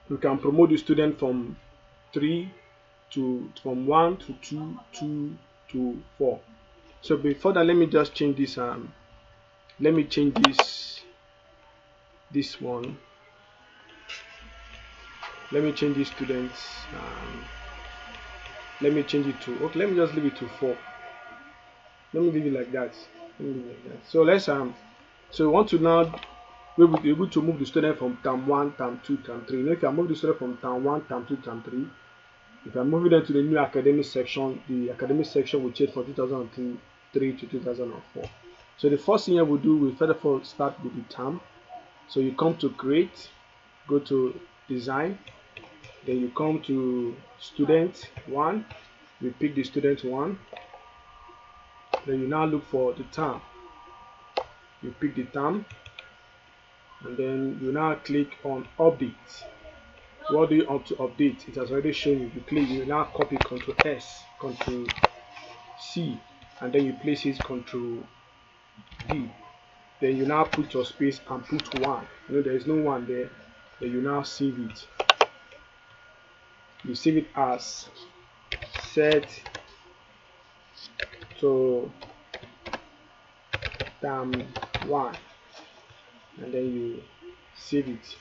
you can promote the student from 3 to from 1 to 2, 2 to 4. So before that, let me just change this. Let me change this one. Let me change this students. Let me change it to, okay. Let me just leave it to 4. Let me leave it like that. Let me leave it like that. So let's So we want to now we will be able to move the student from term 1, term 2, term 3. Now if I move the student from term 1, term 2, term 3, if I'm moving them to the new academic section, the academic section will change from 2003 to 2004. So the first thing I will do, we first of all start with the term. So you come to create, go to design, then you come to student 1, you pick the student 1, then you now look for the term. You pick the term, and then you now click on update. What do you want to update? It has already shown you. You click, you now copy Ctrl S, Ctrl C, and then you place it Ctrl D. Then you now put your space and put 1. You know there is no 1 there. Then you now save it. You save it as set to term 1, and then you save it.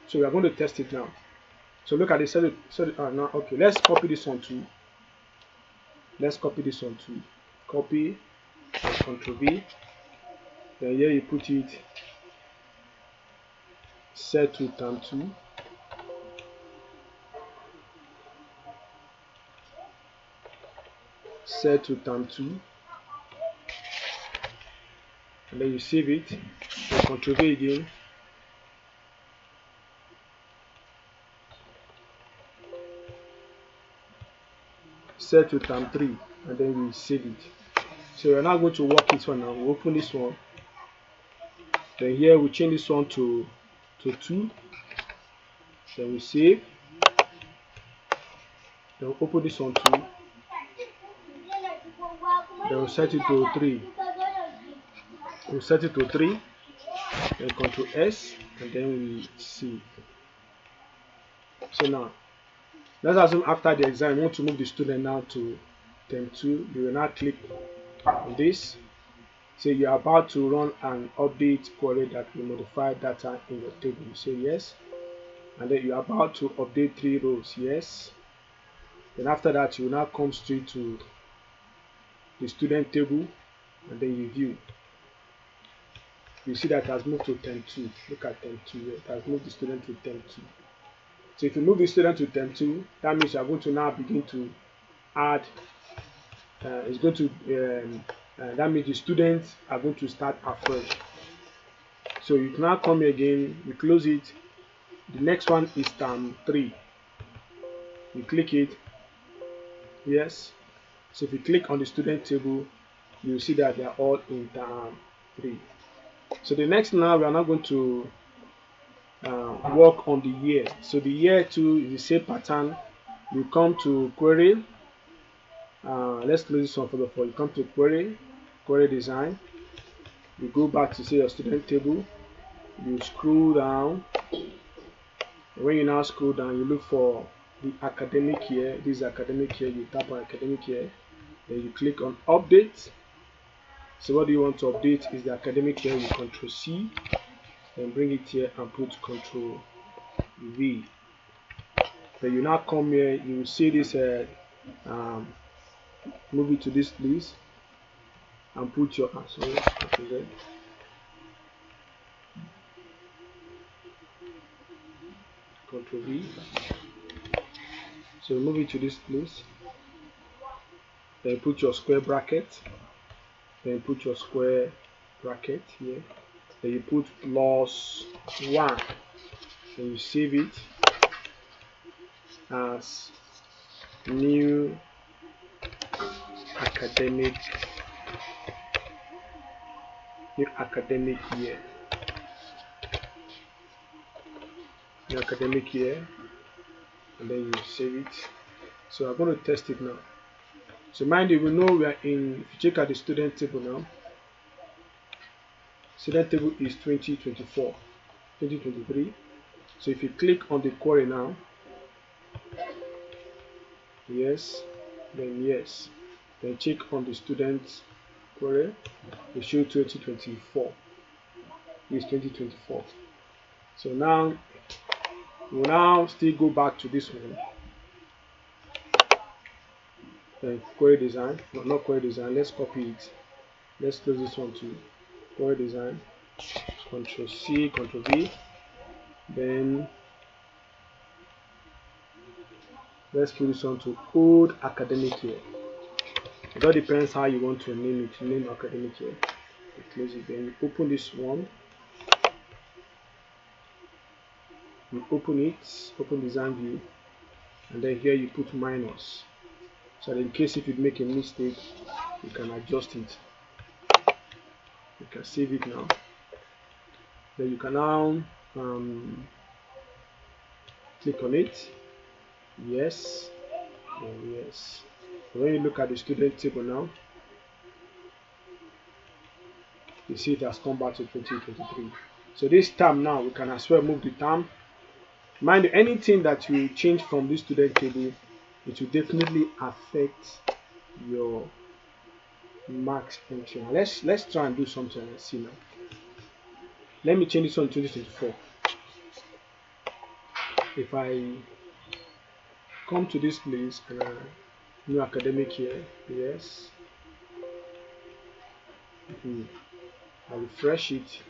So we are going to test it now. So look at this. Now okay, let's copy this one too. Let's copy this one too. Copy, Ctrl V. Then here you put it set to term 2. Set to term 2. And then you save it. Then Ctrl V again. Set to term 3, and then we save it. So we're now going to work this one now. We open this one. Then here we change this one to 2. Then we save. Then we open this one too. Then we set it to 3. We set it to 3. Then Ctrl S, and then we save. So now, let's assume after the exam, you want to move the student now to term 2. You will now click on this. Say you're about to run an update query that will modify data in your table. You say yes. And then you're about to update 3 rows. Yes. Then after that, you will now come straight to the student table, and then you view. You see that it has moved to term 2. Look at term 2 here. It has moved the student to term 2. So if you move the student to term 2, that means you are going to now begin to add. It's going to that means the students are going to start afresh. So you can now come here again. You close it. The next one is term 3. You click it. Yes. So if you click on the student table, you will see that they are all in term 3. So the next now we are now going to work on the year. So the year 2 is the same pattern. You come to query. Let's close this one for the fall. You come to query design. You go back to say your student table. You scroll down. When you now scroll down, you look for the academic year. This is academic year. You tap on academic year. Then you click on update. So what do you want to update is the academic year. You Ctrl C, then bring it here and put Ctrl V. Then you now come here. You will see this. Move it to this list and put your Ctrl V. So move it to this place. Then put your square bracket. Then put your square bracket here. Then you put +1. Then you save it as new academic year. New academic year, and then you save it. So I'm going to test it now. So mind you, we know we are in. If you check out the student table now, student table is 2024, 2023. So if you click on the query now, yes, then yes, then check on the student query, it show 2024. It's 2024. So now we'll now still go back to this one. Then query design, no, not query design, let's copy it. Let's close this one to query design, Control C, Control V. Then let's put this on to old academic year. It all depends how you want to name it. Name academic year. You close it. Then you open this one. You open it. Open design view. And then here you put minus. So that in case if you make a mistake, you can adjust it. You can save it now. Then you can now click on it. Yes. And yes. When you look at the student table now, you see it has come back to 2023. So this term now, we can as well move the term. Mind you, anything that you change from this student table, it will definitely affect your marks entry. Now let's try and do something and see now. Let me change this on 2024. If I come to this place and new academic year, yes, I refresh it,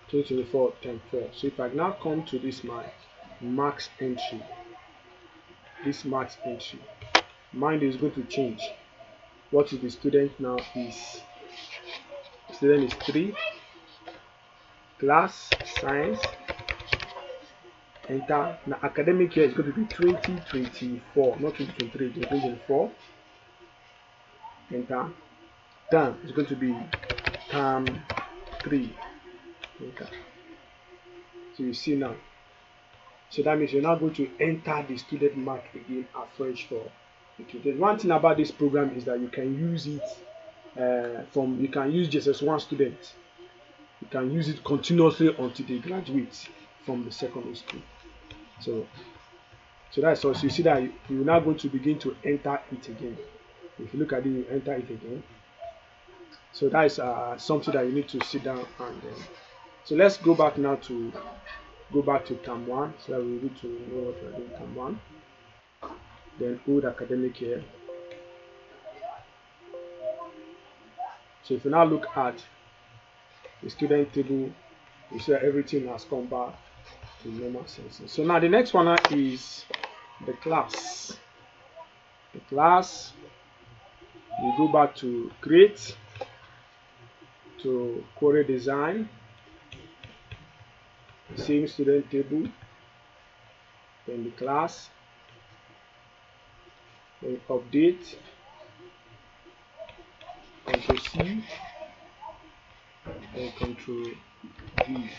2024 term 4. So if I now come to this my marks entry, mind is going to change. What is the student now is, student is 3, class science, enter. Now academic year is going to be 2024, not 2023, 2024. Enter. Term is going to be term 3. Enter. So you see now. So that means you're now going to enter the student mark again afresh for the one thing about this program is that you can use it you can use just as one student. You can use it continuously until they graduate from the secondary school. So that's all. So you see that you're now going to begin to enter it again. If you look at it, you enter it again. So that is something that you need to sit down and so let's go back now to term 1 so that we need to know what we're doing term 1. Then old academic year. So if you now look at the student table, you see that everything has come back to normal senses. So now the next one is the class. The class, we go back to create, to query design, same student table, then the class, then update, Control C, then Control V.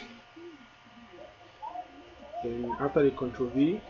Then after the Control V,